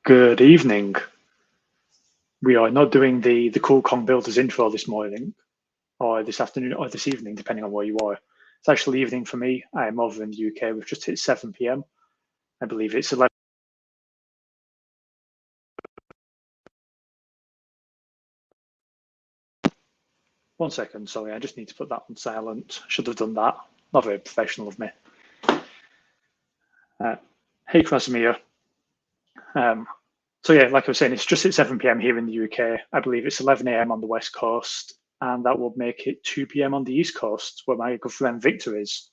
Good evening. We are not doing the cool Kong builders intro this morning, or this afternoon, or this evening, depending on where you are. It's actually evening for me. I am over in the UK. We've just hit 7 p.m. I believe it's 11. One second, sorry, I just need to put that on silent. Should have done that. Not very professional of me. Hey, Krasimir. So yeah, like I was saying, it's just at 7 p.m. here in the UK. I believe it's 11 a.m. on the West Coast, and that will make it 2 p.m. on the East Coast, where my good friend Victor is.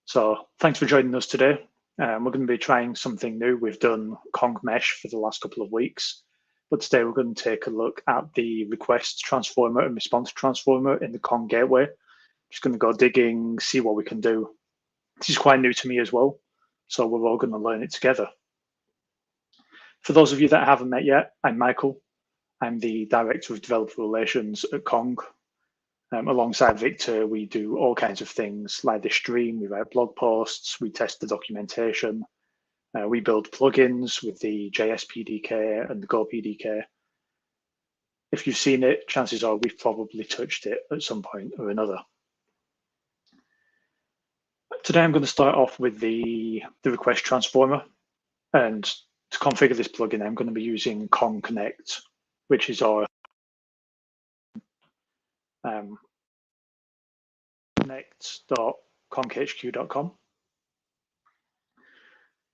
So thanks for joining us today. We're going to be trying something new. We've done Kong Mesh for the last couple of weeks, but today we're going to take a look at the request transformer and response transformer in the Kong gateway. Just going to go digging, see what we can do. This is quite new to me as well, so we're all going to learn it together. For those of you that haven't met yet, I'm Michael. I'm the Director of Developer Relations at Kong. Alongside Victor, we do all kinds of things like this stream, we write blog posts, we test the documentation, we build plugins with the JS PDK and the Go PDK. If you've seen it, chances are we've probably touched it at some point or another. Today I'm going to start off with the request transformer, and to configure this plugin I'm going to be using Kong Connect, which is our connect.konghq.com.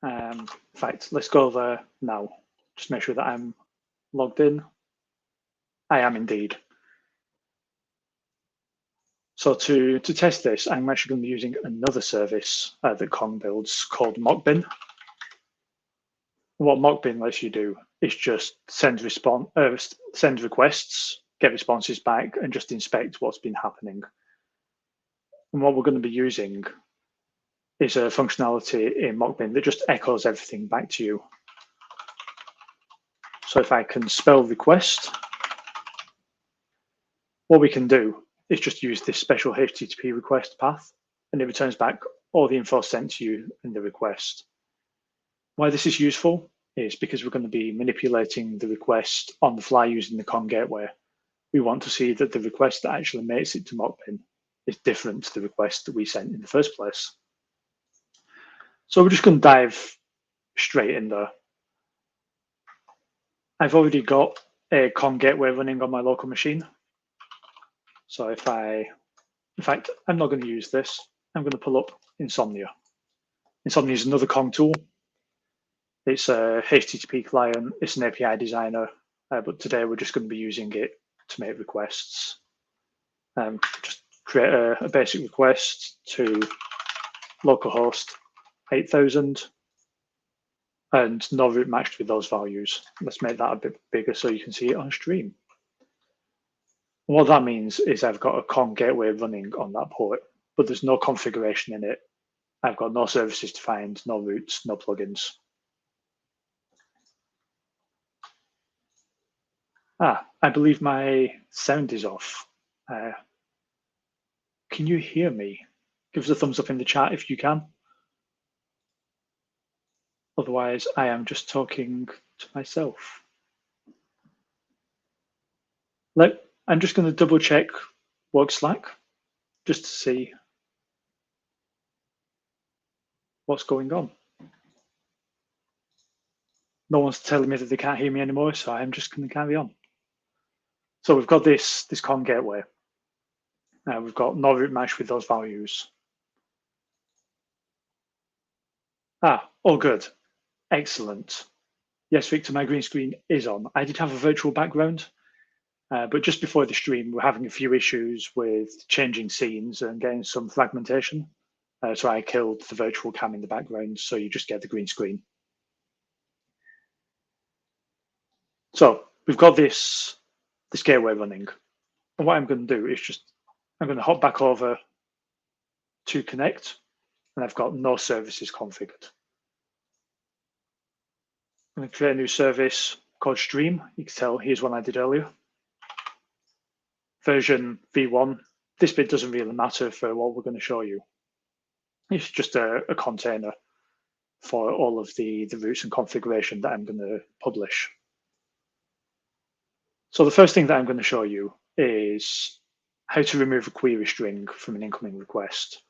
In fact, let's go there now. Just make sure that I'm logged in. I am indeed. So to test this, I'm actually going to be using another service that Kong builds called Mockbin. What Mockbin lets you do is just send requests, get responses back, and just inspect what's been happening. And what we're going to be using is a functionality in Mockbin that just echoes everything back to you. So if I can spell request, what we can do is just use this special HTTP request path, and it returns back all the info sent to you in the request. Why this is useful is because we're going to be manipulating the request on the fly using the Kong gateway. We want to see that the request that actually makes it to Mockbin is different to the request that we sent in the first place. So we're just going to dive straight in there. I've already got a Kong gateway running on my local machine. So in fact, I'm not going to use this. I'm going to pull up Insomnia. Insomnia is another Kong tool. It's a HTTP client. It's an API designer, but today we're just going to be using it to make requests. Just create a basic request to localhost 8000 and no route matched with those values. Let's make that a bit bigger so you can see it on stream. What that means is I've got a Kong gateway running on that port, but there's no configuration in it. I've got no services defined, no routes, no plugins. I believe my sound is off. Can you hear me? Give us a thumbs up in the chat if you can. Otherwise, I am just talking to myself. I'm just going to double check work Slack just to see what's going on. No one's telling me that they can't hear me anymore, so I'm just going to carry on. So we've got this Kong gateway. We've got no route match with those values. All good. Excellent. Yes, Victor, my green screen is on. I did have a virtual background, but just before the stream, we're having a few issues with changing scenes and getting some fragmentation. So I killed the virtual cam in the background, so you just get the green screen. So we've got this gateway running. And what I'm going to do is I'm going to hop back over to Connect, and I've got no services configured. I'm going to create a new service called Stream. You can tell here's one I did earlier. Version V1. This bit doesn't really matter for what we're going to show you. It's just a container. for all of the routes and configuration that I'm going to publish. So the first thing that I'm going to show you is how to remove a query string from an incoming request.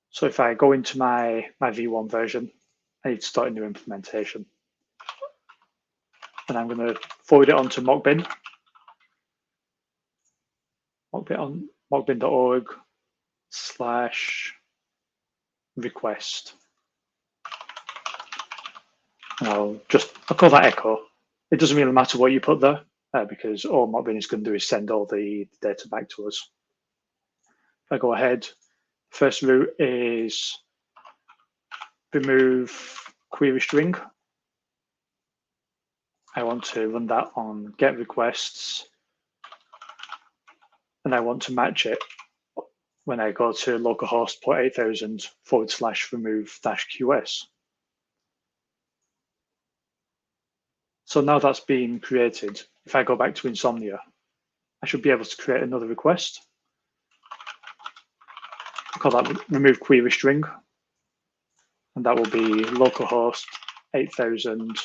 So if I go into my V1 version, I need to start a new implementation. And I'm going to forward it onto Mockbin. Mockbin.org/request. And I'll call that echo. It doesn't really matter what you put there because all Mockbin is going to do is send all the data back to us. If I go ahead, first route is remove query string. I want to run that on get requests, and I want to match it when I go to localhost port 8000/remove-QS. So now that's been created, if I go back to Insomnia, I should be able to create another request. I call that remove query string, and that will be localhost 8000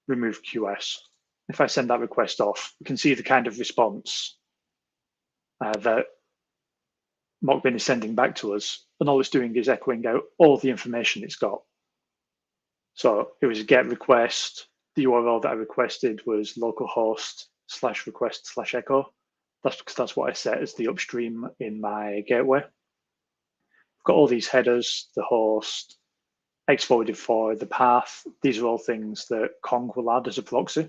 remove QS. If I send that request off, you can see the kind of response that Mockbin is sending back to us, and all it's doing is echoing out all the information it's got. So it was a get request. The URL that I requested was localhost/request/echo. That's because that's what I set as the upstream in my gateway. I've got all these headers, the host, x-forwarded for, the path. These are all things that Kong will add as a proxy.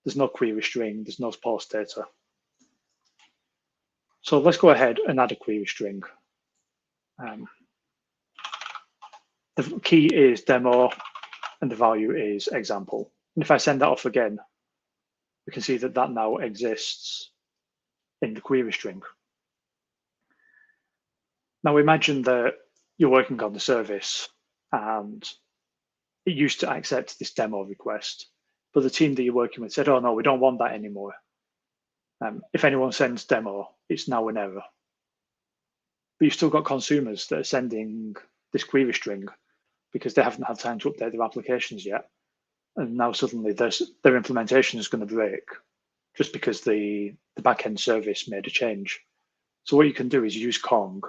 There's no query string, there's no post data. So let's go ahead and add a query string. The key is demo and the value is example. And if I send that off again, we can see that that now exists in the query string. Now imagine that you're working on the service and it used to accept this demo request, but the team that you're working with said, oh no, we don't want that anymore. If anyone sends demo, it's now an error. But you've still got consumers that are sending this query string because they haven't had time to update their applications yet. And now suddenly their implementation is going to break just because the backend service made a change. So what you can do is use Kong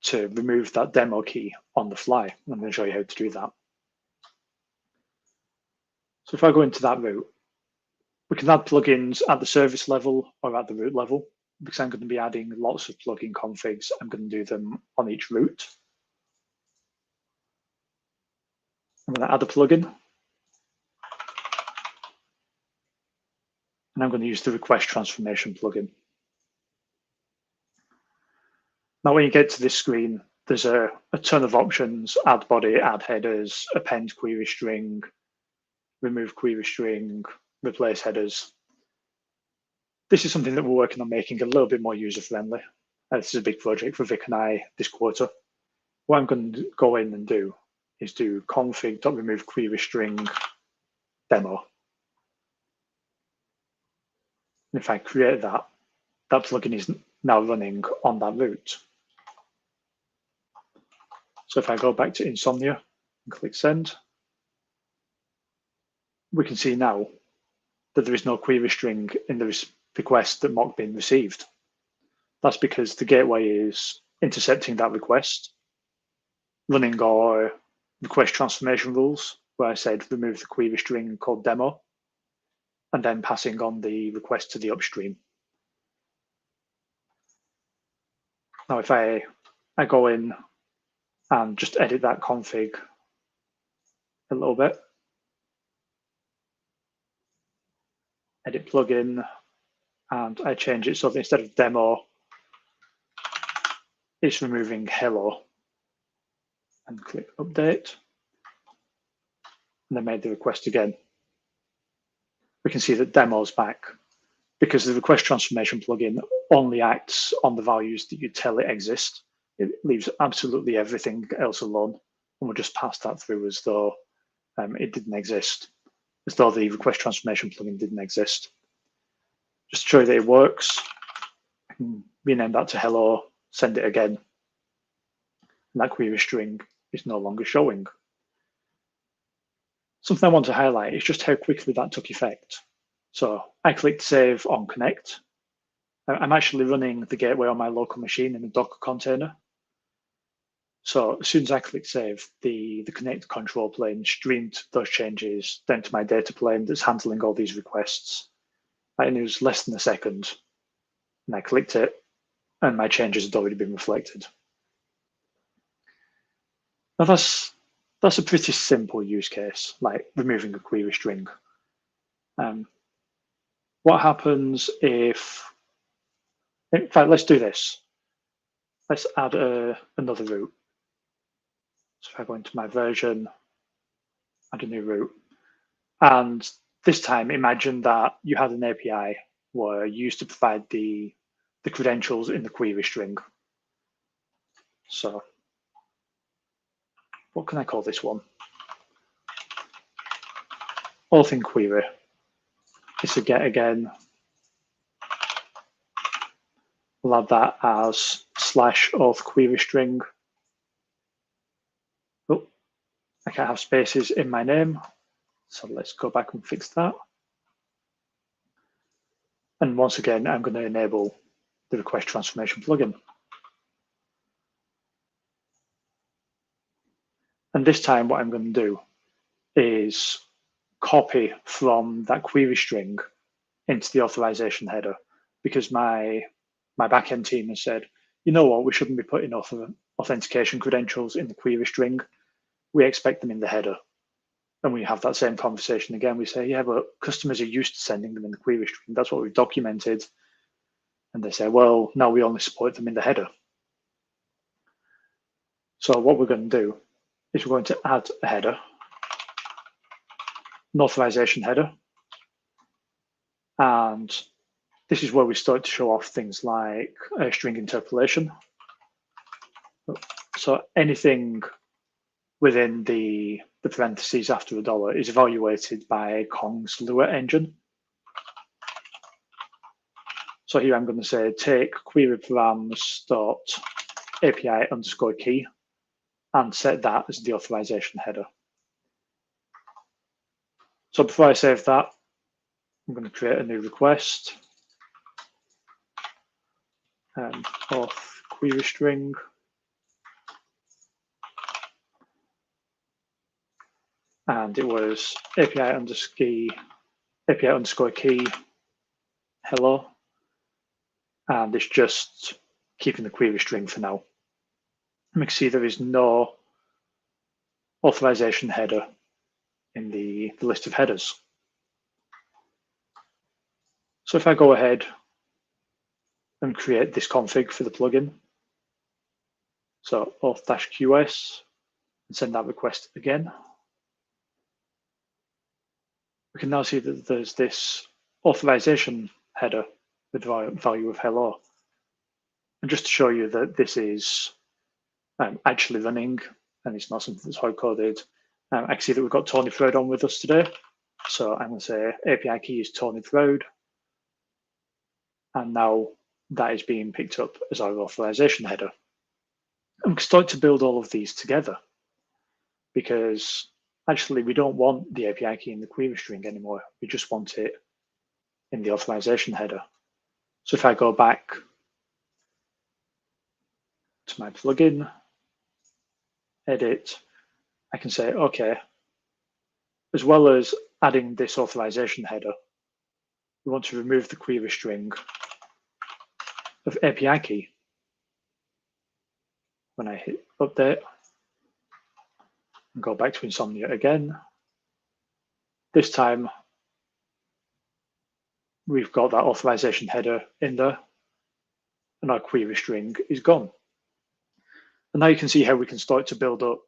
to remove that demo key on the fly. I'm going to show you how to do that. So if I go into that route, we can add plugins at the service level or at the route level. Because I'm going to be adding lots of plugin configs, I'm going to do them on each route. I'm going to add a plugin. And I'm going to use the request transformation plugin. Now, when you get to this screen, there's a ton of options: add body, add headers, append query string, remove query string, replace headers. This is something that we're working on making a little bit more user-friendly. This is a big project for Vic and I this quarter. What I'm going to go in and do is do config.remove query string demo. And if I create that, that plugin is now running on that route. So if I go back to Insomnia and click send, we can see now that there is no query string in the request that Mockbin received. That's because the gateway is intercepting that request, running our request transformation rules, where I said remove the query string called demo, and then passing on the request to the upstream. Now, if I go in and just edit that config a little bit, edit plugin, and I change it so that instead of demo, it's removing hello, and click update, and then made the request again. We can see that demo's back because the request transformation plugin only acts on the values that you tell it exist. It leaves absolutely everything else alone, and we'll just pass that through as though it didn't exist, as though the request transformation plugin didn't exist. Just to show you that it works, I can rename that to hello, send it again. and that query string is no longer showing. Something I want to highlight is just how quickly that took effect. So I clicked save on connect. I'm actually running the gateway on my local machine in a Docker container. So as soon as I click save, the connect control plane streamed those changes then to my data plane that's handling all these requests. And it was less than a second. And I clicked it, and my changes had already been reflected. Now that's a pretty simple use case, like removing a query string. What happens if, in fact, let's do this. Let's add another route. So if I go into my version, add a new route. And this time, imagine that you had an API where you used to provide the credentials in the query string. So what can I call this one? Auth in query. It's a get again. We'll add that as /auth query string. Oh, I can't have spaces in my name. So let's go back and fix that. And once again, I'm going to enable the request transformation plugin. And this time what I'm going to do is copy from that query string into the authorization header, because my backend team has said, you know what, we shouldn't be putting authentication credentials in the query string. We expect them in the header. And we have that same conversation again. We say, yeah, but customers are used to sending them in the query string. That's what we've documented. And they say, well, no, we only support them in the header. So what we're going to do is we're going to add a header, an authorization header. And this is where we start to show off things like string interpolation. So anything within the parentheses after $1 is evaluated by Kong's Lua engine. So here I'm going to say take query params dot API underscore key and set that as the authorization header. So before I save that, I'm going to create a new request. Auth query string. And it was API underscore key hello. And it's just keeping the query string for now. You can see there is no authorization header in the list of headers. So if I go ahead and create this config for the plugin, so auth-qs, and send that request again, we can now see that there's this authorization header with the value of hello. And just to show you that this is actually running and it's not something that's hard-coded, I can see that we've got Tony Throud on with us today. So I'm going to say API key is Tony Throud. And now that is being picked up as our authorization header. And we can start to build all of these together, because actually we don't want the API key in the query string anymore. We just want it in the authorization header. So if I go back to my plugin, edit, I can say, okay, as well as adding this authorization header, we want to remove the query string of API key. When I hit update and go back to Insomnia again, this time we've got that authorization header in there and our query string is gone. And now you can see how we can start to build up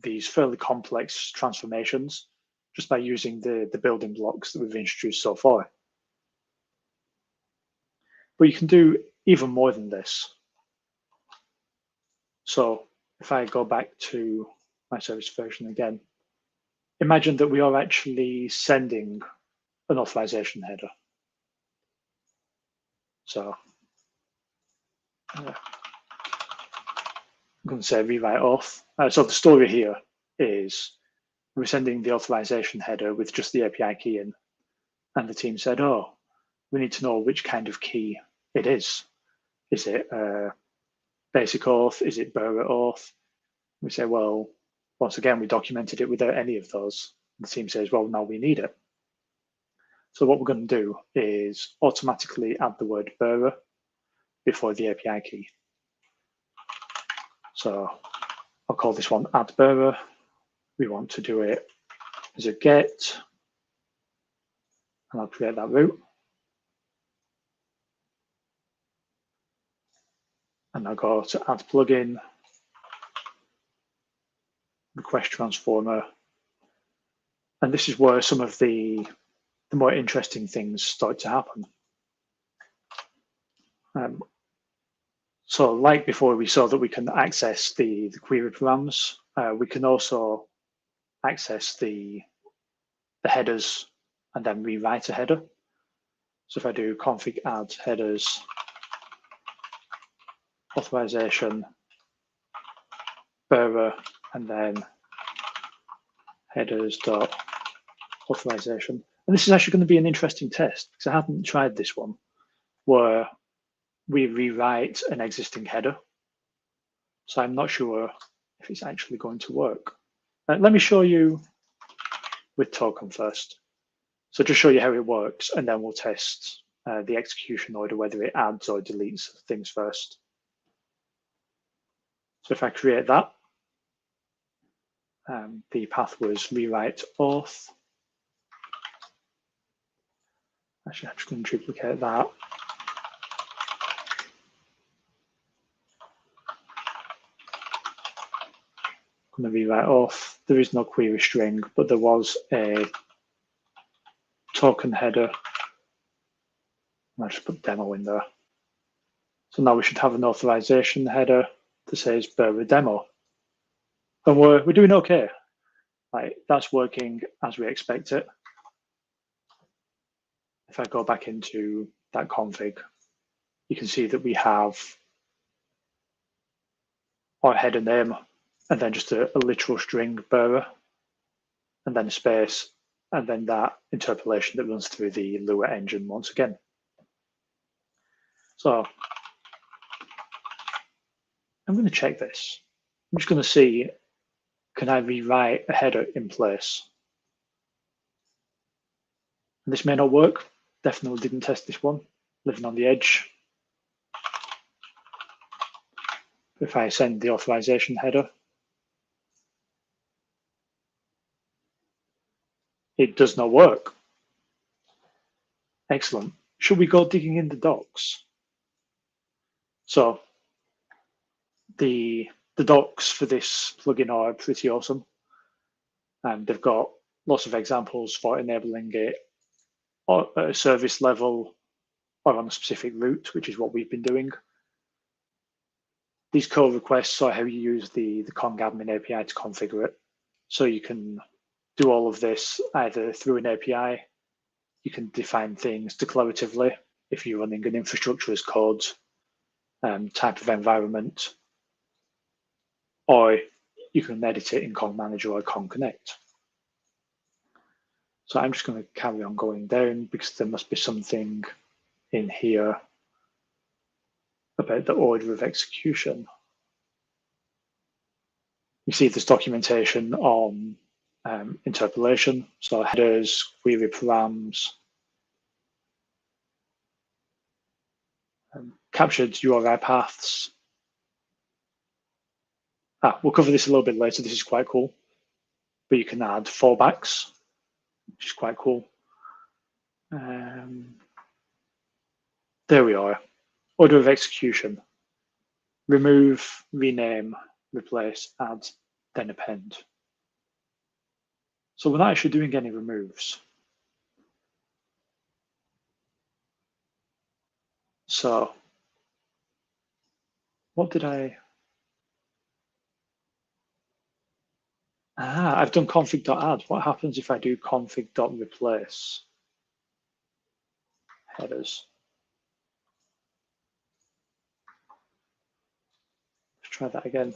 these fairly complex transformations just by using the building blocks that we've introduced so far. But you can do even more than this. So if I go back to my service version again, imagine that we are actually sending an authorization header. So I'm going to say rewrite auth. So the story here is we're sending the authorization header with just the API key in, and the team said, oh, we need to know which kind of key it is. Is it basic auth? Is it bearer auth? We say, well, once again, we documented it without any of those. The team says, well, now we need it. So what we're going to do is automatically add the word bearer before the API key. So I'll call this one add bearer. We want to do it as a get, and I'll create that route. And I'll go to add plugin, request transformer. And this is where some of the more interesting things start to happen. So like before, we saw that we can access the query params. We can also access the headers and then rewrite a header. So if I do config add headers, authorization, bearer, and then headers dot authorization. And this is actually going to be an interesting test because I haven't tried this one where we rewrite an existing header. So I'm not sure if it's actually going to work. Let me show you with token first. So just show you how it works, and then we'll test the execution order, whether it adds or deletes things first. So if I create that, the path was rewrite auth. Actually, I'm just going to duplicate that. I'm going to rewrite auth. There is no query string, but there was a token header. I'll just put demo in there. So now we should have an authorization header that says bearer demo. And we're doing okay. Like, that's working as we expect it. If I go back into that config, you can see that we have our header name and then just a literal string bearer and then a space and then that interpolation that runs through the Lua engine once again. So I'm going to check this. I'm just going to see, can I rewrite a header in place? And this may not work. Definitely didn't test this one, living on the edge. If I send the authorization header, it does not work. Excellent. Should we go digging in the docs? So the docs for this plugin are pretty awesome. And they've got lots of examples for enabling it at a service level or on a specific route, which is what we've been doing. These code requests are how you use the Kong admin API to configure it. So you can do all of this either through an API. You can define things declaratively if you're running an infrastructure as code type of environment, or you can edit it in Kong Manager or Kong Connect. So I'm just going to carry on going down because there must be something in here about the order of execution. You see there's documentation on interpolation, so headers, query params, captured URI paths. We'll cover this a little bit later. This is quite cool. But you can add fallbacks, which is quite cool. There we are. Order of execution. Remove, rename, replace, add, then append. So we're not actually doing any removes. So what did I? I've done config.add. What happens if I do config.replace headers? Let's try that again.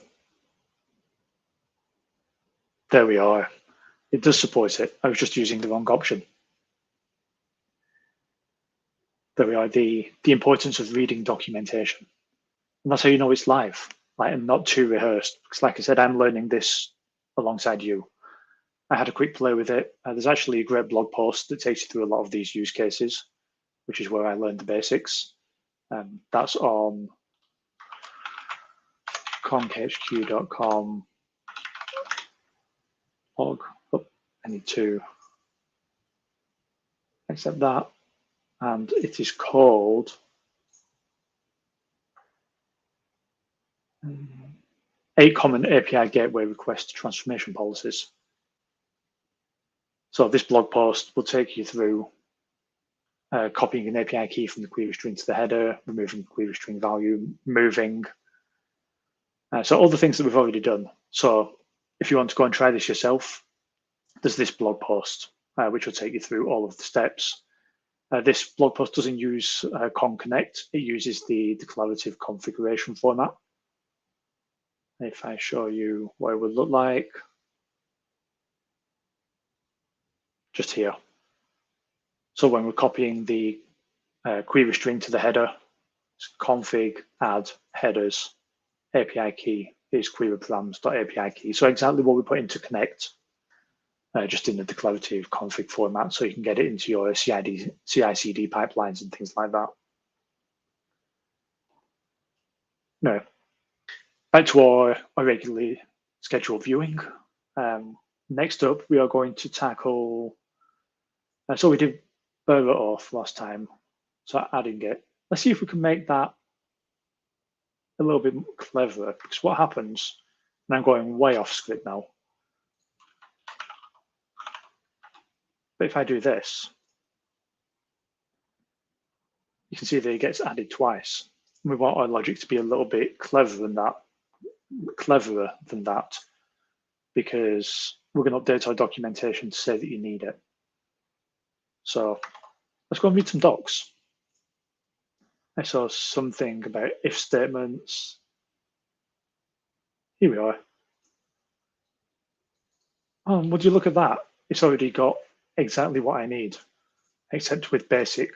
There we are. It does support it. I was just using the wrong option. There we are, the importance of reading documentation. And that's how you know it's live, like, and not too rehearsed. Because like I said, I'm learning this alongside you. I had a quick play with it. There's actually a great blog post that takes you through a lot of these use cases, which is where I learned the basics. That's on conchq.com org. Oh, I need to accept that. And it is called 8 Common API Gateway Request Transformation Policies. So this blog post will take you through copying an API key from the query string to the header, removing the query string value, moving. So all the things that we've already done. So if you want to go and try this yourself, there's this blog post, which will take you through all of the steps. This blog post doesn't use conconnect. It uses the declarative configuration format. If I show you what it would look like, just here. So when we're copying the query string to the header, config add headers API key is query params.api key. So exactly what we put into connect, just in the declarative config format, so you can get it into your CI/CD pipelines and things like that. Now, back to our regularly scheduled viewing. Next up, we are going to tackle. So we did Burger auth last time, so adding it. Let's see if we can make that a little bit cleverer, because what happens, and I'm going way off script now, but if I do this, you can see that it gets added twice. We want our logic to be a little bit cleverer than that, because we're going to update our documentation to say that you need it. So let's go and read some docs. I saw something about if statements. Here we are. Oh, would you look at that? It's already got exactly what I need, except with basic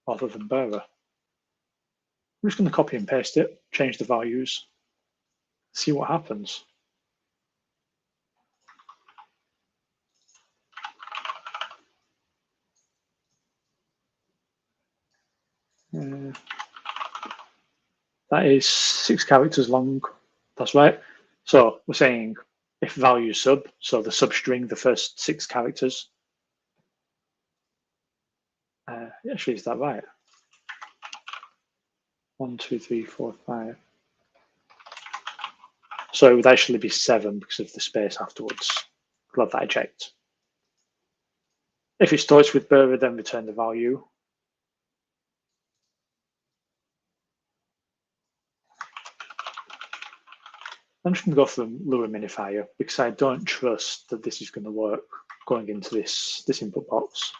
rather than bearer. I'm just going to copy and paste it, change the values, see what happens. That is 6 characters long. That's right. So we're saying if value sub, so the substring, the first 6 characters. Actually, is that right? 1, 2, 3, 4, 5. So it would actually be 7 because of the space afterwards. Glad that I checked. If it starts with bearer, then return the value. I'm just going to go for Lua minifier because I don't trust that this is going to work going into this input box.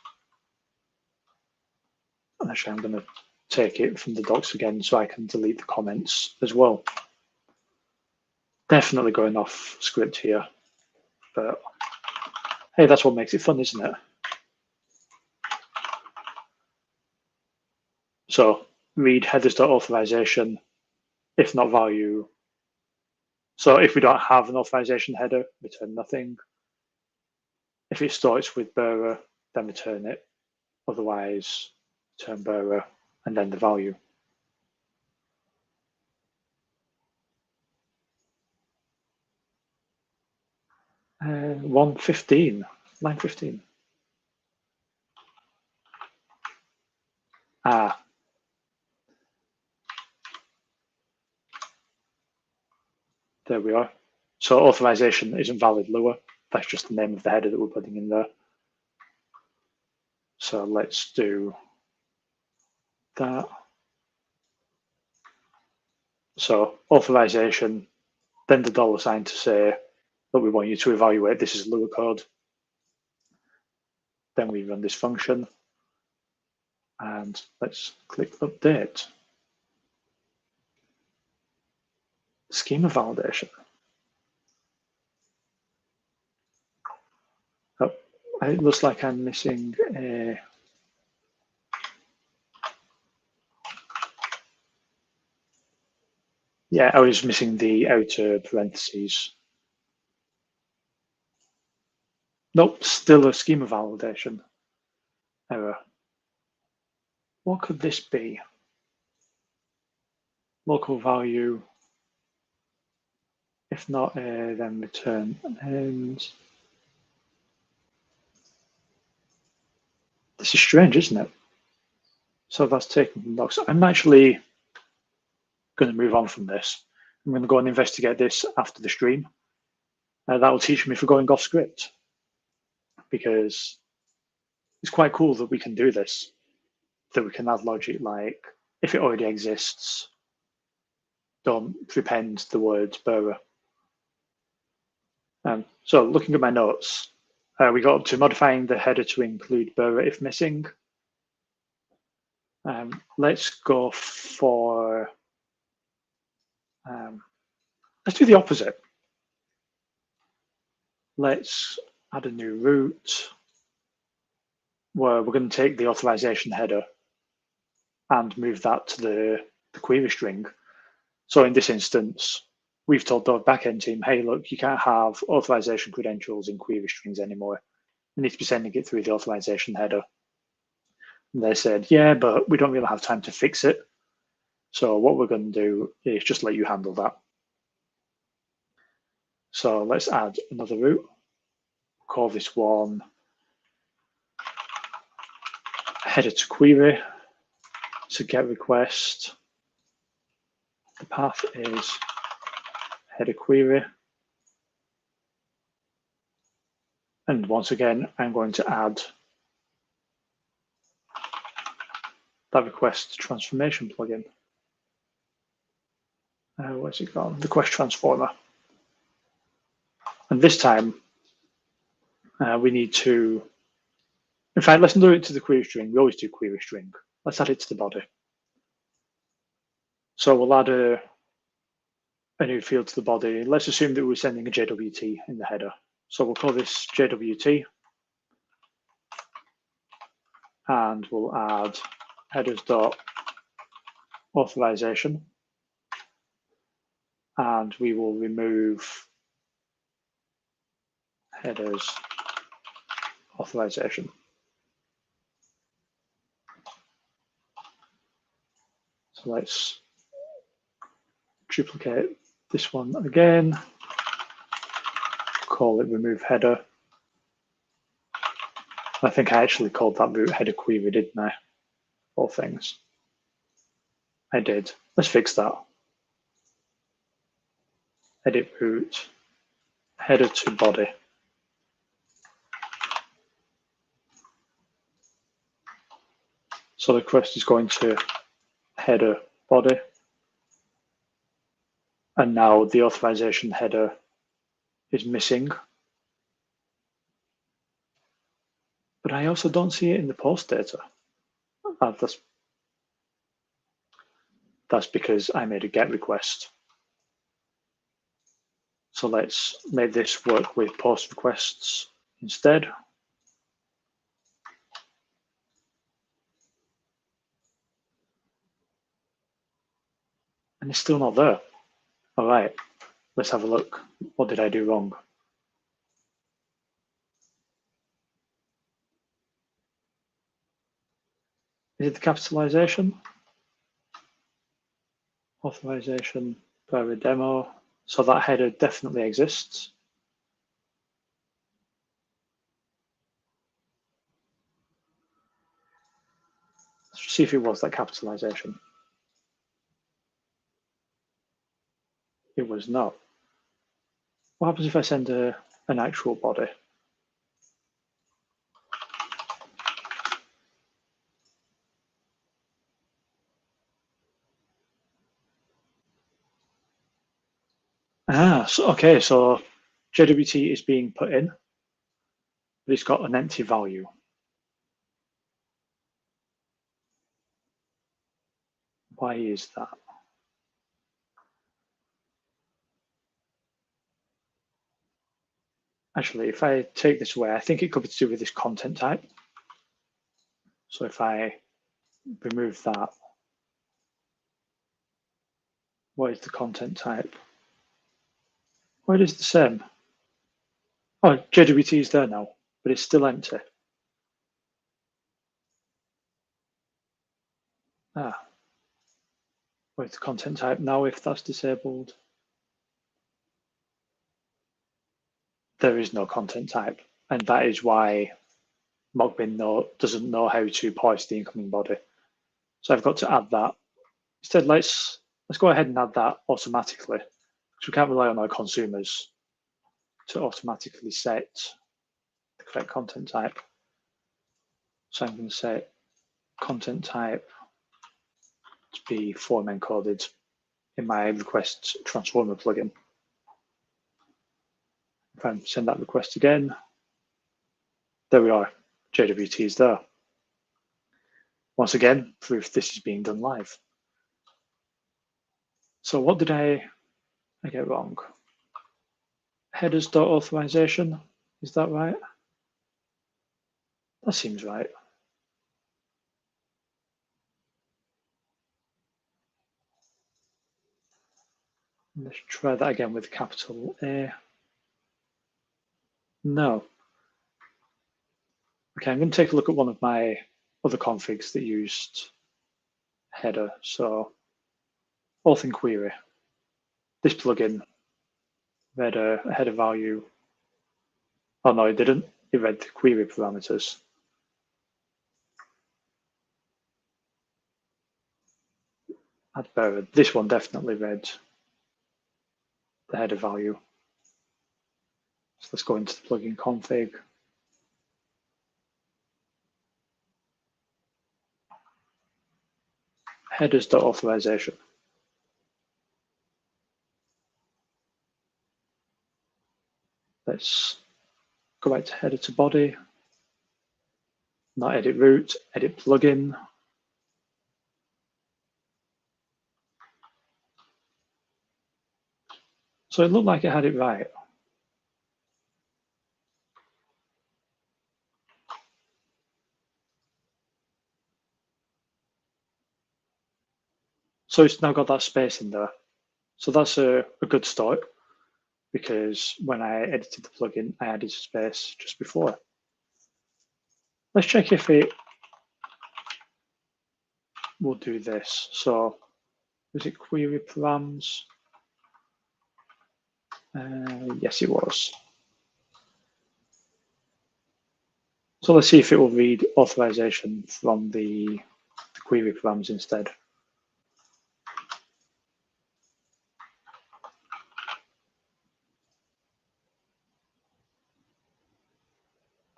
And actually, I'm going to take it from the docs again so I can delete the comments as well. Definitely going off script here, but hey, that's what makes it fun, isn't it? So read headers.authorization, if not value. So if we don't have an authorization header, return nothing. If it starts with bearer, then return it. Otherwise, return bearer and then the value. Line 15. Ah. There we are. So authorization isn't valid Lua. That's just the name of the header that we're putting in there. So let's do that. So authorization, then the $sign to say that we want you to evaluate this is Lua code. Then we run this function. And let's click update. Schema validation. It looks like I'm missing a. Yeah, I was missing the outer parentheses. Nope, still a schema validation error. What could this be? Local value. If not, then return. And this is strange, isn't it? So that's taken from logs. I'm actually going to move on from this. I'm going to go and investigate this after the stream. That will teach me for going off script, because it's quite cool that we can do this, that we can add logic like, if it already exists, don't prepend the word bearer. So looking at my notes, we got up to modifying the header to include bearer if missing. Let's go for, let's do the opposite. Let's add a new route where we're going to take the authorization header and move that to the query string. So in this instance, we've told the backend team, hey, look, you can't have authorization credentials in query strings anymore. You need to be sending it through the authorization header. And they said, yeah, but we don't really have time to fix it. So what we're going to do is just let you handle that. So let's add another route. Call this one header to query. So get request. The path is header query. And once again, I'm going to add that request transformation plugin. Where's it gone? Request transformer. And this time, we need to, in fact, let's do it to the query string. We always do query string. Let's add it to the body. So we'll add a new field to the body. Let's assume that we're sending a JWT in the header. So we'll call this JWT. And we'll add headers.authorization. And we will remove headers authorization. So let's duplicate this one again. Call it remove header. I think I actually called that route header query, didn't I? All things. I did. Let's fix that. Edit route, header to body. So the request is going to header body. And now the authorization header is missing. But I also don't see it in the post data. That's because I made a GET request. So let's make this work with post requests instead. And it's still not there. All right, let's have a look. What did I do wrong? Is it the capitalization? Authorization per demo. So that header definitely exists. Let's see if it was that capitalization. It was not. What happens if I send an actual body? Okay, so JWT is being put in, but it's got an empty value. Why is that? Actually, if I take this away, I think it could be to do with this content type. So if I remove that, what is the content type? Well, it is the same. Oh, JWT is there now, but it's still empty. Where's the content type now if that's disabled? There is no content type, and that is why Mockbin doesn't know how to parse the incoming body. So I've got to add that. Instead, let's go ahead and add that automatically, because we can't rely on our consumers to automatically set the correct content type. So I'm going to set content type to be form encoded in my request transformer plugin. If I send that request again, there we are, JWT is there. Once again, proof this is being done live. So what did I get wrong? Headers.authorization, is that right? That seems right. Let's try that again with capital A. No. Okay, I'm going to take a look at one of my other configs that used header. So auth in query. This plugin read a header value. Oh no, it didn't. It read the query parameters. That's better. This one definitely read the header value. So let's go into the plugin config. Headers.authorization. Let's go back to header to body. Not edit root, edit plugin. So it looked like it had it right. So it's now got that space in there. So that's a good start, because when I edited the plugin, I added space just before. Let's check if it will do this. So was it query params? Yes, it was. So let's see if it will read authorization from the query params instead.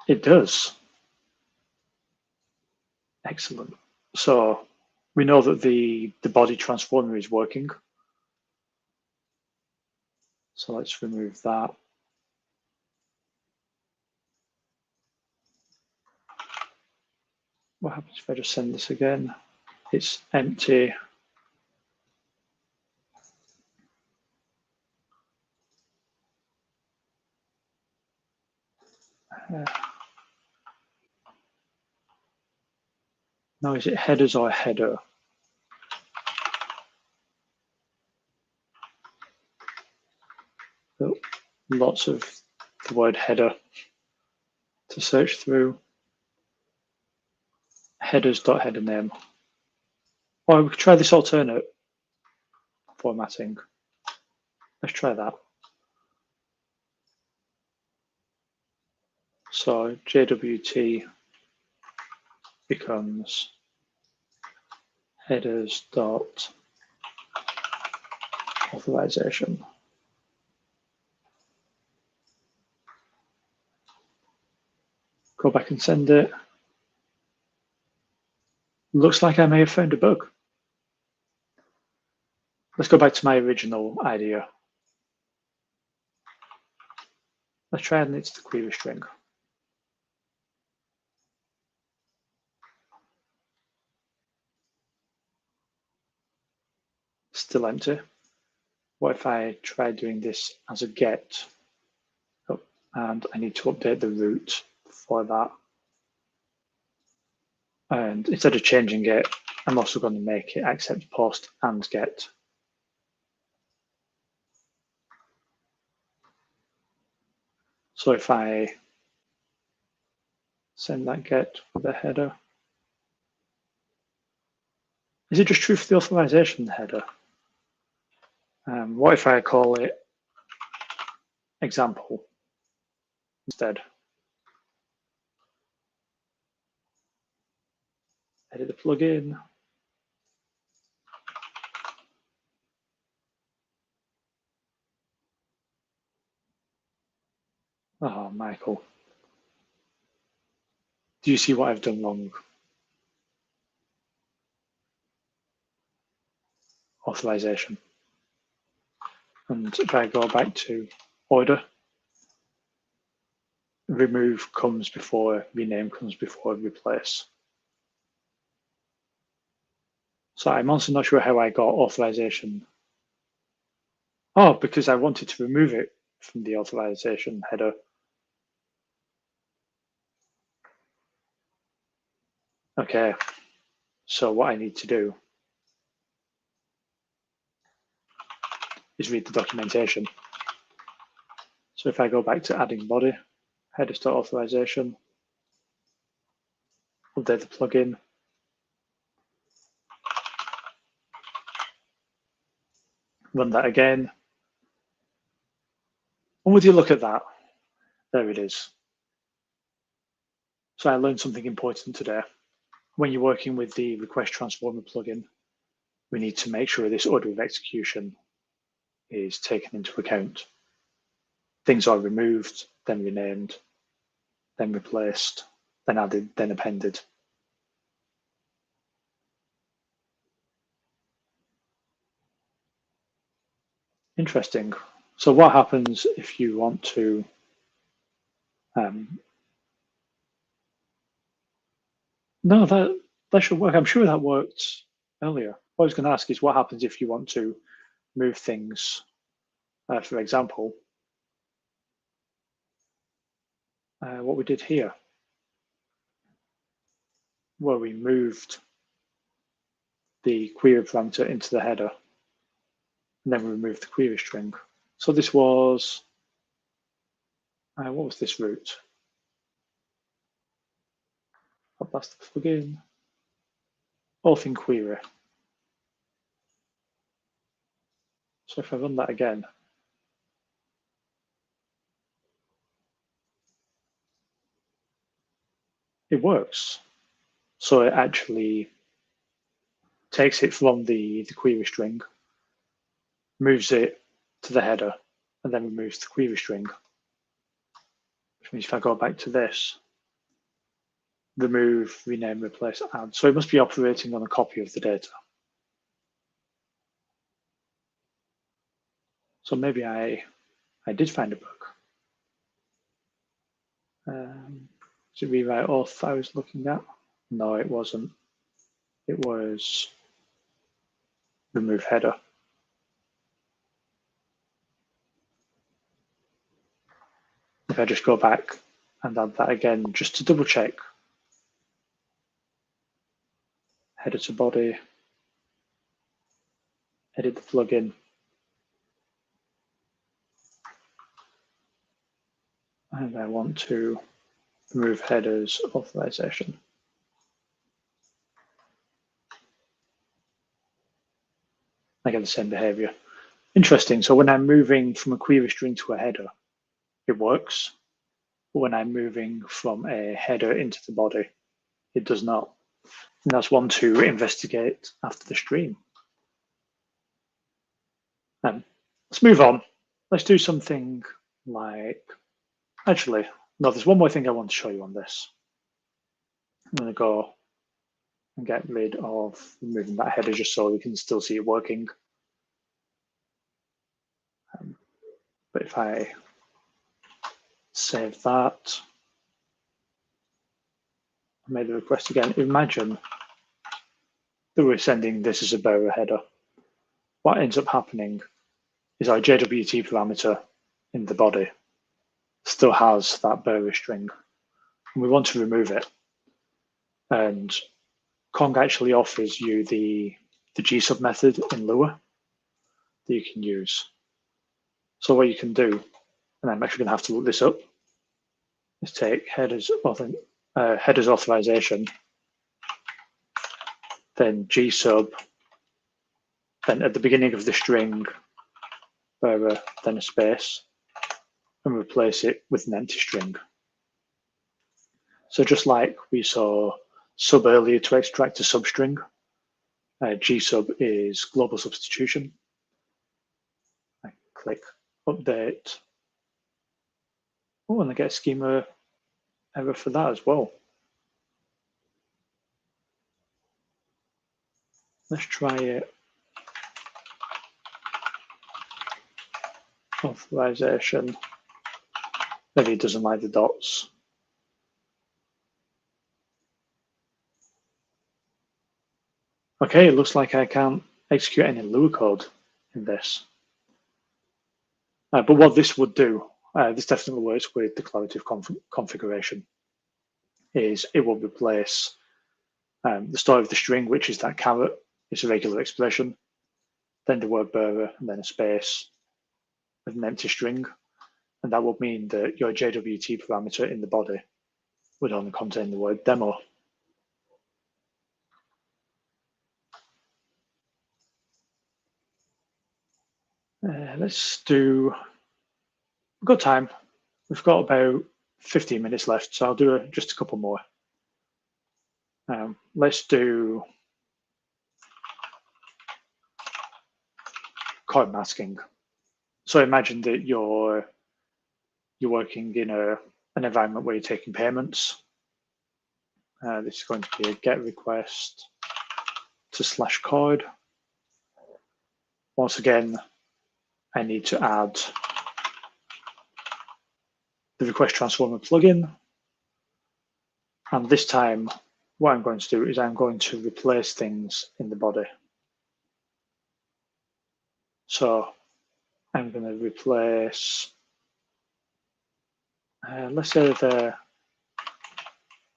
It does. Excellent. So we know that the body transformer is working. So let's remove that. What happens if I just send this again? It's empty. Now, is it headers or header? Oh, lots of the word header to search through. Headers.header name. Or we could try this alternate formatting. Let's try that. So JWT becomes headers.authorization. Go back and send it. Looks like I may have found a bug. Let's go back to my original idea. Let's try and it's the query string. Still empty. What if I try doing this as a get? Oh, and I need to update the root for that. And instead of changing it, I'm also going to make it accept post and get. So if I send that get with a header, is it just true for the authorization header? What if I call it example instead? Edit the plugin. Oh, Michael. Do you see what I've done wrong? Authorization. And if I go back to order, remove comes before rename comes before replace. So I'm also not sure how I got authorization. Oh, because I wanted to remove it from the authorization header. Okay, so what I need to do is read the documentation. So if I go back to adding body, header to authorization, update the plugin, run that again. And would you look at that? There it is. So I learned something important today. When you're working with the request transformer plugin, we need to make sure this order of execution is taken into account. Things are removed, then renamed, then replaced, then added, then appended. Interesting. So what happens if you want to no, that should work. I'm sure that worked earlier. What I was going to ask is what happens if you want to move things, for example, what we did here, where we moved the query parameter into the header, and then we removed the query string. So this was, what was this route? That's the plugin, auth in query. So if I run that again, it works. So it actually takes it from the query string, moves it to the header, and then removes the query string. Which means if I go back to this, remove, rename, replace, add. So it must be operating on a copy of the data. So maybe I did find a bug. Was it rewrite auth I was looking at? No, it wasn't. It was remove header. If I just go back and add that again, just to double check, header to body, edit the plugin, and I want to remove headers authorization. I get the same behavior. Interesting. So when I'm moving from a query string to a header, it works. But when I'm moving from a header into the body, it does not. And that's one to investigate after the stream. Let's move on. Let's do something like, actually, no, there's one more thing I want to show you on this. I'm going to go and get rid of removing that header just so we can still see it working. But if I save that, I made the request again, imagine that we're sending this as a bearer header. What ends up happening is our JWT parameter in the body still has that bearer string, and we want to remove it. And Kong actually offers you the gsub method in Lua that you can use. So what you can do, and I'm actually going to have to look this up, is take headers authorization, then gsub, then at the beginning of the string, bearer, then a space, and replace it with an empty string. So just like we saw sub earlier to extract a substring, gsub is global substitution. I click update. Oh, and I get a schema error for that as well. Let's try it. Authorization. Maybe it doesn't like the dots. Okay, it looks like I can't execute any Lua code in this. But what this would do, this definitely works with declarative configuration, is it will replace the start of the string, which is that caret, it's a regular expression, then the word bearer, and then a space with an empty string. And that would mean that your JWT parameter in the body would only contain the word demo. Let's do, we've got time. We've got about 15 minutes left, so I'll do just a couple more. Let's do code masking. So imagine that you're working in an environment where you're taking payments. This is going to be a get request to /code. Once again, I need to add the request transformer plugin. And this time, what I'm going to do is I'm going to replace things in the body. So I'm going to replace, let's say the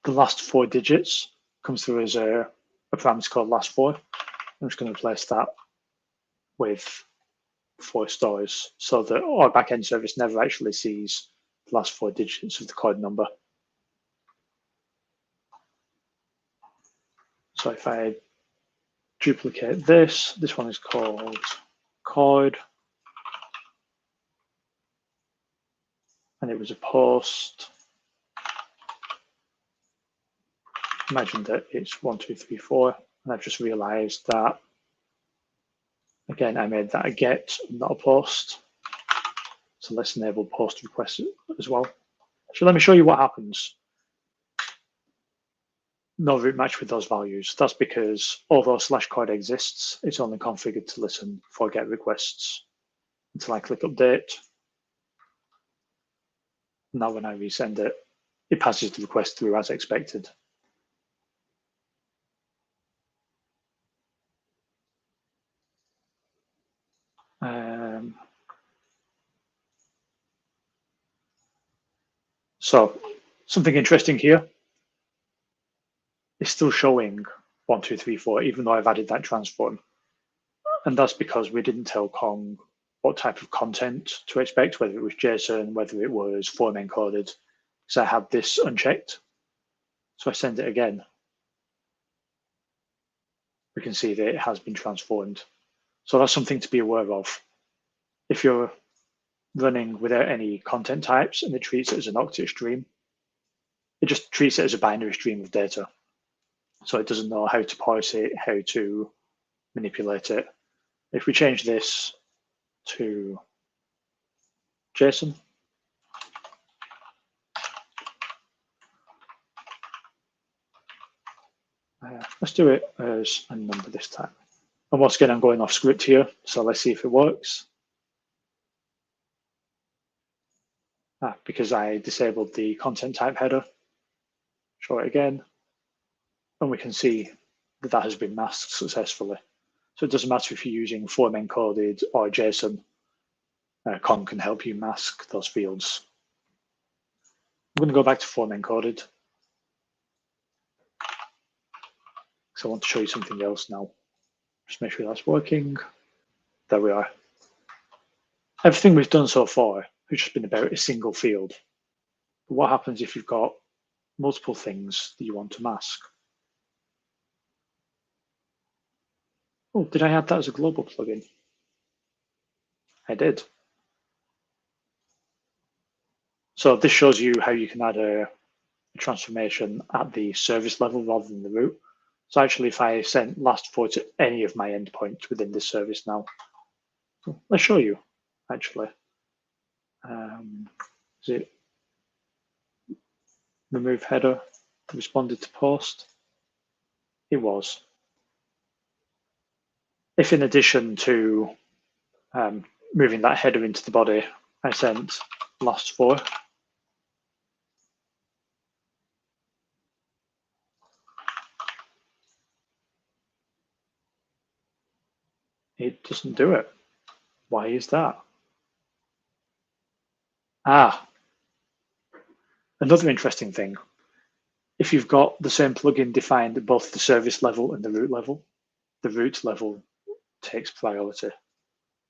last 4 digits comes through as a parameter called last4. I'm just going to replace that with 4 stores so that our backend service never actually sees the last 4 digits of the code number. So if I duplicate this one is called code, and it was a post. Imagine that it's 1, 2, 3, 4, and I've just realized that, again, I made that a get, not a post. So let's enable post requests as well. So let me show you what happens. No root match with those values. That's because although /code exists, it's only configured to listen for get requests until I click update. Now when I resend it, it passes the request through as expected. So something interesting here. It's still showing 1, 2, 3, 4, even though I've added that transform. And that's because we didn't tell Kong what type of content to expect, whether it was JSON, whether it was form encoded, because I had this unchecked. So I send it again. We can see that it has been transformed. So that's something to be aware of. If you're running without any content types and it treats it as an octet stream, it just treats it as a binary stream of data. So it doesn't know how to parse it, how to manipulate it. If we change this to JSON, let's do it as a number this time. And once again, I'm going off script here, so let's see if it works. Because I disabled the content type header. Show it again, and we can see that that has been masked successfully. So it doesn't matter if you're using form encoded or JSON, Kong can help you mask those fields. going to go back to form encoded. So I want to show you something else now. Just make sure that's working. There we are. Everything we've done so far has just been about a single field. But what happens if you've got multiple things that you want to mask? Oh, did I add that as a global plugin? I did. So this shows you how you can add a transformation at the service level rather than the root. So actually, if I sent last for to any of my endpoints within this service now, let's show you actually. Is it remove header responded to post? It was. If in addition to moving that header into the body, I sent last for, it doesn't do it. Why is that? Another interesting thing. If you've got the same plugin defined at both the service level and the root level takes priority.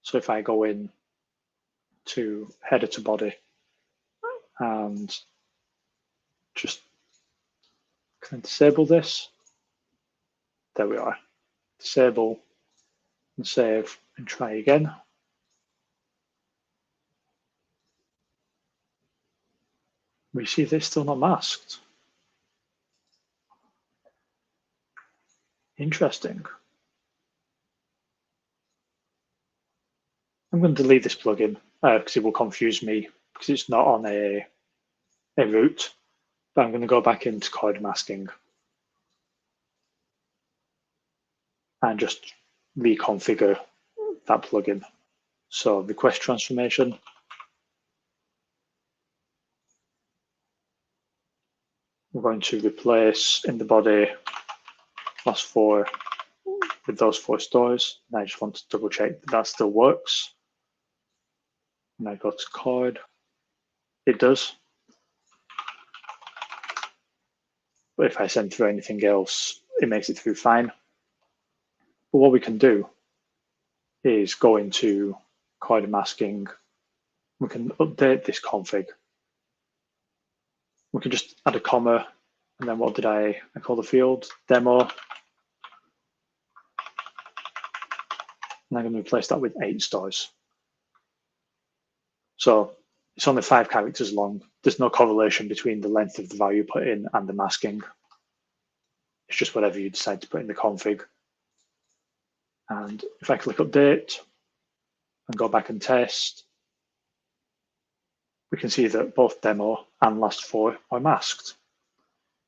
So if I go in to header to body and just can I disable this? There we are. Disable and save and try again. We see this still not masked. Interesting. I'm going to delete this plugin because it will confuse me because it's not on a root. But I'm going to go back into code masking and just reconfigure that plugin. So request transformation. We're going to replace in the body last for with those 4 stores. And I just want to double check that that still works. And I go to code. It does. But if I send through anything else, it makes it through fine. But what we can do is go into code masking. We can update this config. We can just add a comma. And then what did I call the field? Demo. And I'm going to replace that with 8 stars. So it's only 5 characters long. There's no correlation between the length of the value put in and the masking. It's just whatever you decide to put in the config. And if I click update and go back and test, we can see that both demo and last 4 are masked.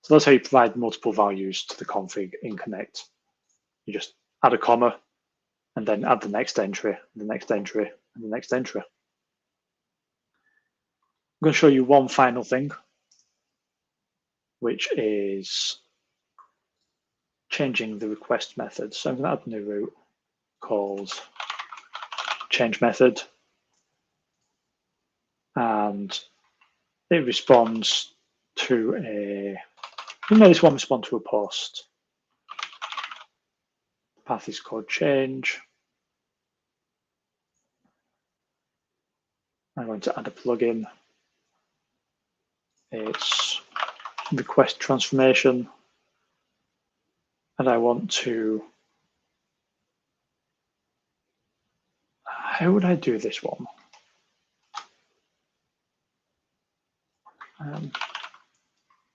So that's how you provide multiple values to the config in Connect. You just add a comma and then add the next entry, the next entry, and the next entry. I'm going to show you one final thing, which is changing the request method. So I'm going to add a new route called change method. And it responds to this one respond to a post. The path is called change. I'm going to add a plugin. It's request transformation. And I want to, how would I do this one?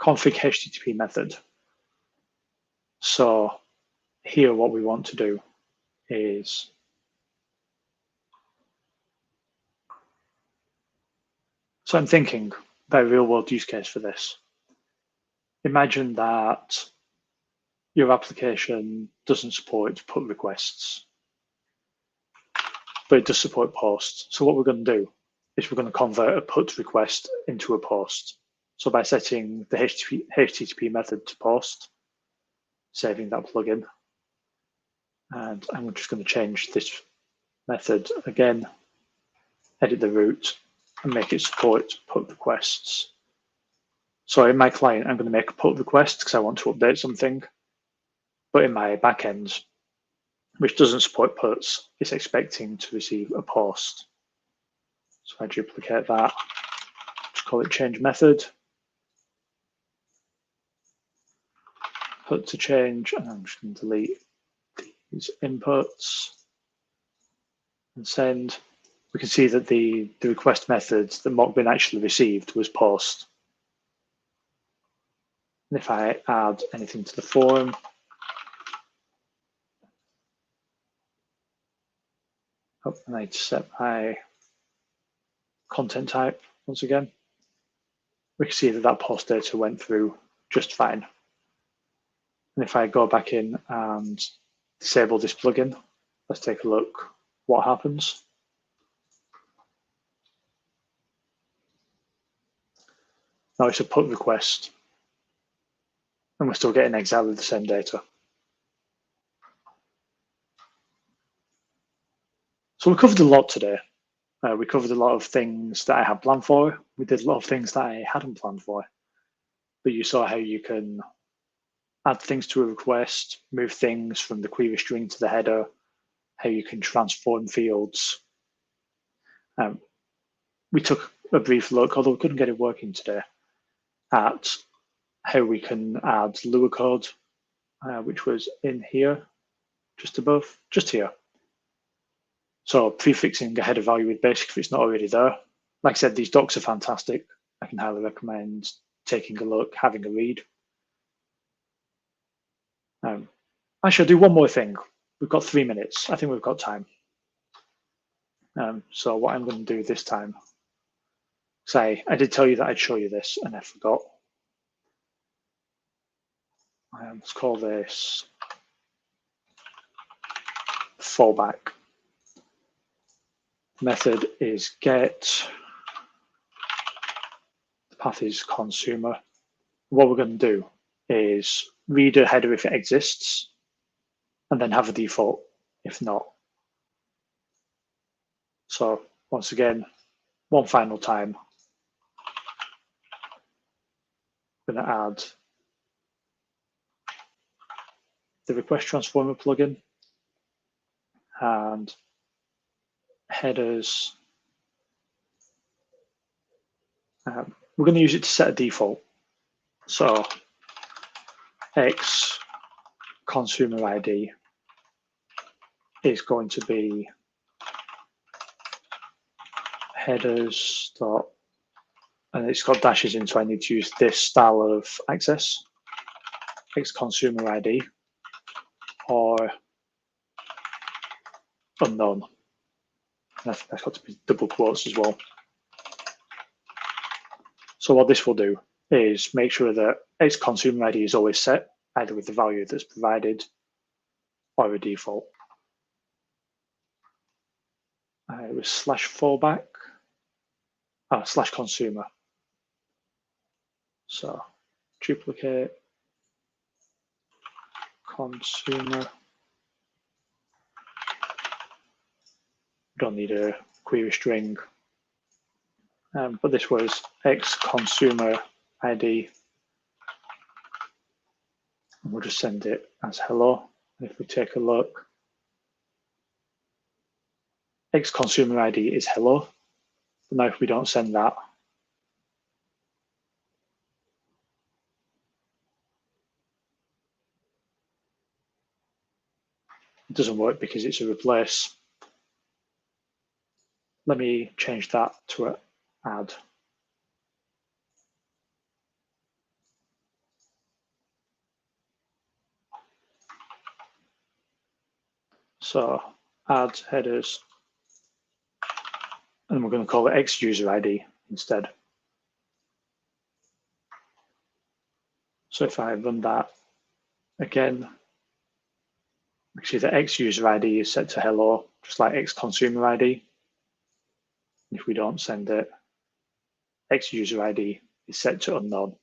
Config HTTP method. So here what we want to do is so I'm thinking about a real world use case for this. Imagine that your application doesn't support put requests, but it does support posts. So what we're going to do is we're going to convert a put request into a post. So by setting the HTTP method to post, saving that plugin, and I'm just going to change this method again, edit the root, and make it support put requests. So in my client, I'm going to make a pull request because I want to update something. But in my backend, which doesn't support puts, it's expecting to receive a post. So I duplicate that, just call it change method, put to change, and I'm just going to delete these inputs and send. We can see that the request method that Mockbin actually received was post. And if I add anything to the form, and I need to set my content type once again, we can see that that post data went through just fine. And if I go back in and disable this plugin, let's take a look what happens. Now it's a put request, and we're still getting exactly the same data. So we covered a lot today. We covered a lot of things that I had planned for. We did a lot of things that I hadn't planned for. But you saw how you can add things to a request, move things from the query string to the header, how you can transform fields. We took a brief look, although we couldn't get it working today, at how we can add Lua code, which was in here, just above, just here. So prefixing a header value with basic if it's not already there. Like I said, these docs are fantastic. I can highly recommend taking a look, having a read. Actually, I'll do one more thing. We've got 3 minutes. I think we've got time. So what I'm going to do this time, say I did tell you that I'd show you this and I forgot. Let's call this fallback. Method is get. The path is consumer. What we're going to do is read a header if it exists, and then have a default if not. So once again, one final time, I'm going to add the request transformer plugin and headers. We're going to use it to set a default. So X consumer ID is going to be headers dot, and it's got dashes in, so I need to use this style of access, X consumer ID or unknown. That's got to be double quotes as well. So what this will do is make sure that X consumer ID is always set, either with the value that's provided or a default. It was /fallback, /consumer. So duplicate consumer. Don't need a query string, but this was X consumer ID. And we'll just send it as hello. And if we take a look, X consumer ID is hello. But now if we don't send that, it doesn't work because it's a replace. Let me change that to an add. So add headers, and we're going to call it X user ID instead. So if I run that again, we see that X user ID is set to hello, just like X consumer ID. If we don't send it, X user ID is set to unknown.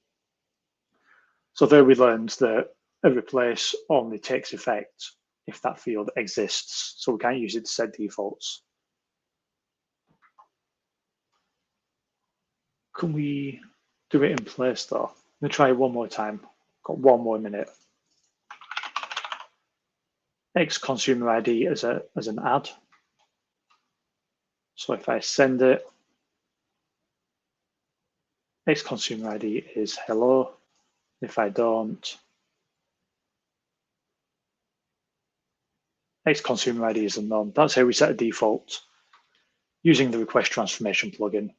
So there we learned that a replace only takes effect if that field exists. So we can't use it to set defaults. Can we do it in place though. I'm going to try it one more time. Got 1 more minute. X consumer ID as an ad. So if I send it, X consumer ID is hello. If I don't, X consumer ID is unknown. That's how we set a default using the request transformation plugin.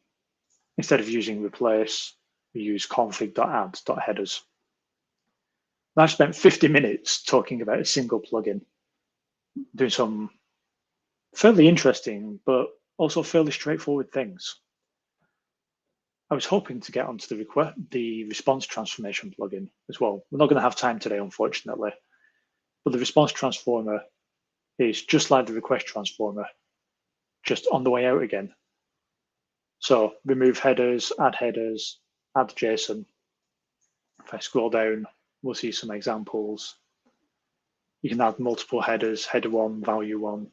Instead of using replace, we use config.add.headers. Now I've spent 50 minutes talking about a single plugin, doing some fairly interesting, but also fairly straightforward things. I was hoping to get onto the response transformation plugin as well. We're not going to have time today, unfortunately, but the response transformer is just like the request transformer, just on the way out again. So remove headers, add JSON. If I scroll down, we'll see some examples. You can add multiple headers, header 1, value 1.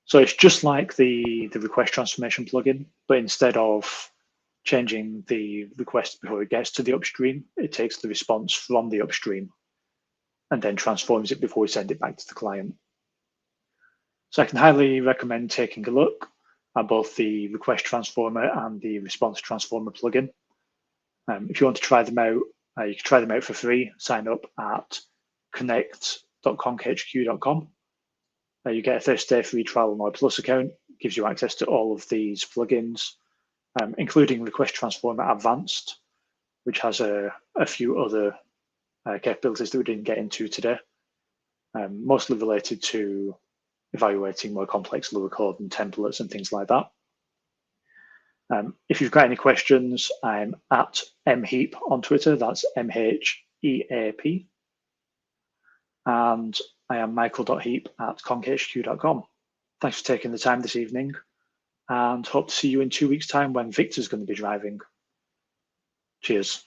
So it's just like the request transformation plugin, but instead of changing the request before it gets to the upstream, it takes the response from the upstream and then transforms it before we send it back to the client. So I can highly recommend taking a look at both the request transformer and the response transformer plugin. If you want to try them out, you can try them out for free. Sign up at connect.conkhq.com. You get a 30-day free trial on my Plus account. It gives you access to all of these plugins, including Request Transformer Advanced, which has a few other capabilities that we didn't get into today, mostly related to evaluating more complex lower code and templates and things like that. If you've got any questions, I'm at mheap on Twitter. That's MHEAP. And I am michael.heap@conkhq.com. Thanks for taking the time this evening, and hope to see you in 2 weeks' time when Victor's going to be driving. Cheers.